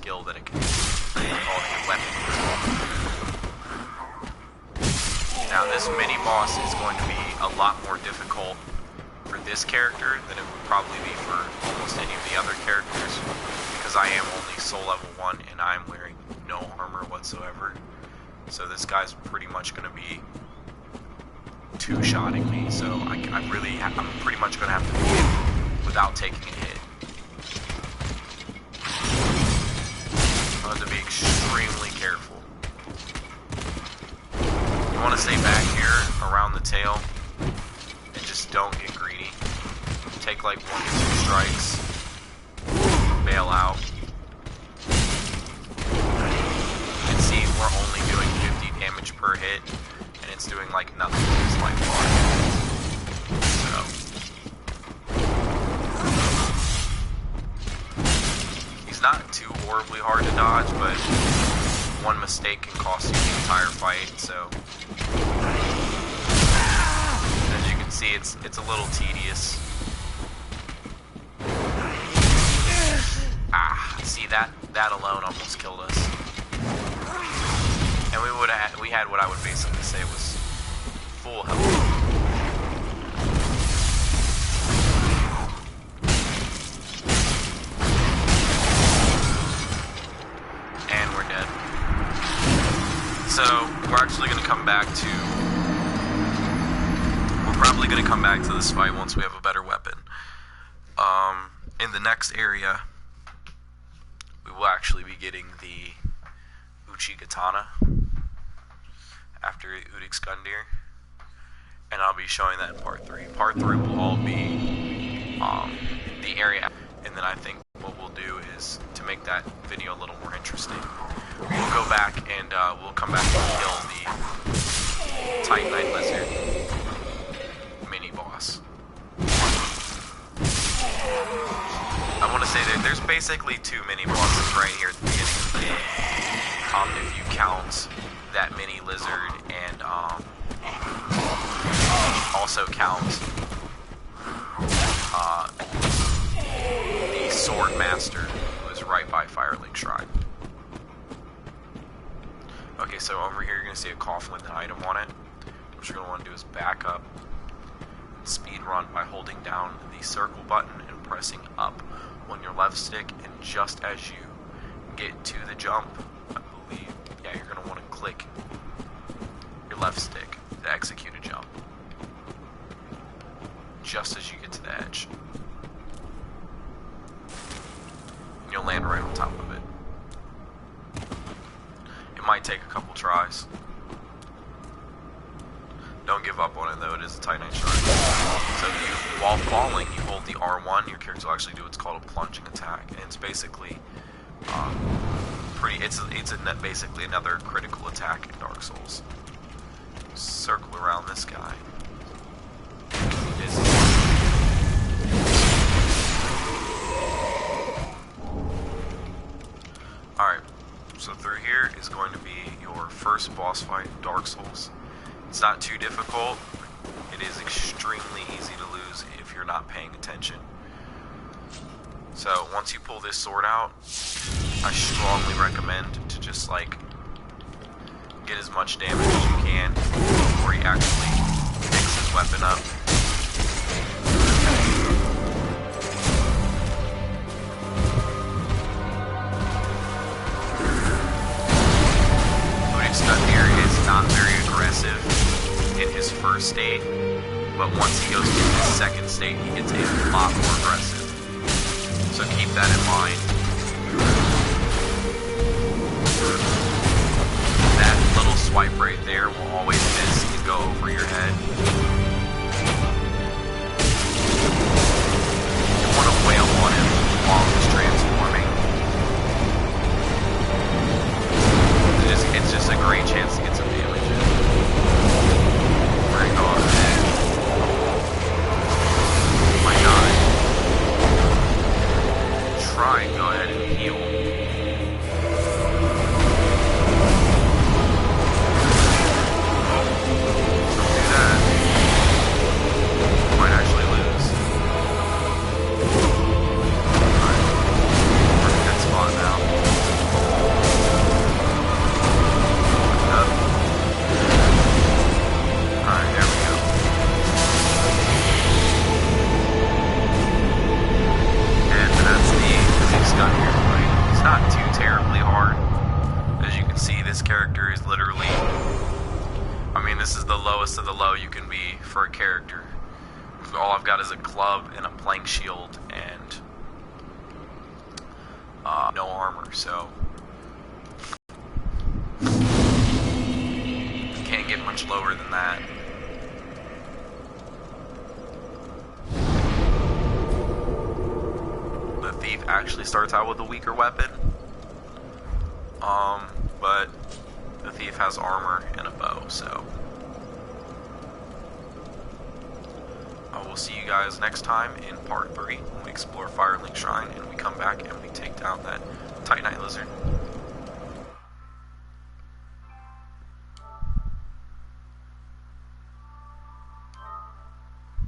skill that it can call it a weapon. Now this mini boss is going to be a lot more difficult for this character than it would probably be for almost any of the other characters, because I am only soul level 1 and I'm wearing no armor whatsoever. So this guy's pretty much going to be two-shotting me, so I'm pretty much going to have to beat him without taking a hit. I have to be extremely careful. You want to stay back here around the tail and just don't get greedy. Take like 1 to 2 strikes, bail out. You can see we're only doing 50 damage per hit, and it's doing like nothing to his life bar. So he's not too horribly hard to dodge, but one mistake can cost you the entire fight. So as you can see, it's a little tedious. See that alone almost killed us. And we had what I would basically say was full health. And we're dead. So we're actually gonna come back to probably gonna come back to this fight once we have a better weapon. In the next area we will actually be getting the Uchi Katana after Udix Gundyr, and I'll be showing that in part 3. Part 3 will all be the area, and then I think what we'll do is, to make that video a little more interesting, we'll go back and we'll come back and kill the Titanite Lizard mini boss. I want to say that there's basically 2 mini bosses right here at the beginning of the game. If you count that mini lizard and also count the sword master who is right by Firelink Shrine. Okay, so over here you're going to see a coffin with an item on it. What you're going to want to do is back up and speed run by holding down the circle button and pressing up on your left stick, and just as you get to the jump, I believe, yeah, you're going to want to click your left stick to execute a jump. Just as you get to the edge. And you'll land right on top of it. It might take a couple tries. Don't give up on it though, it is a Titanite Shrine. So while falling, you hold the R1, your character will actually do what's called a plunging attack. And it's basically basically another critical attack in Dark Souls. Circle around this guy. Alright, so through here is going to be your first boss fight in Dark Souls. It's not too difficult. It is extremely easy to lose if you're not paying attention. So once you pull this sword out, I strongly recommend to just like get as much damage as you can before he actually picks his weapon up. Udix Gundyr is not very aggressive in his first state, but once he goes to his second state, he gets a lot more aggressive. So keep that in mind. That little swipe right there will always miss and go over your head. You want to wail on him while he's transforming. It's just a great chance to get some damage in. Where he goes. Oh my god. Try and go. lowest of the low you can be for a character. All I've got is a club and a plank shield and no armor, so can't get much lower than that. The thief actually starts out with a weaker weapon, but the thief has armor and a bow, so I will see you guys next time in part 3 when we explore Firelink Shrine and we come back and we take down that Titanite Lizard.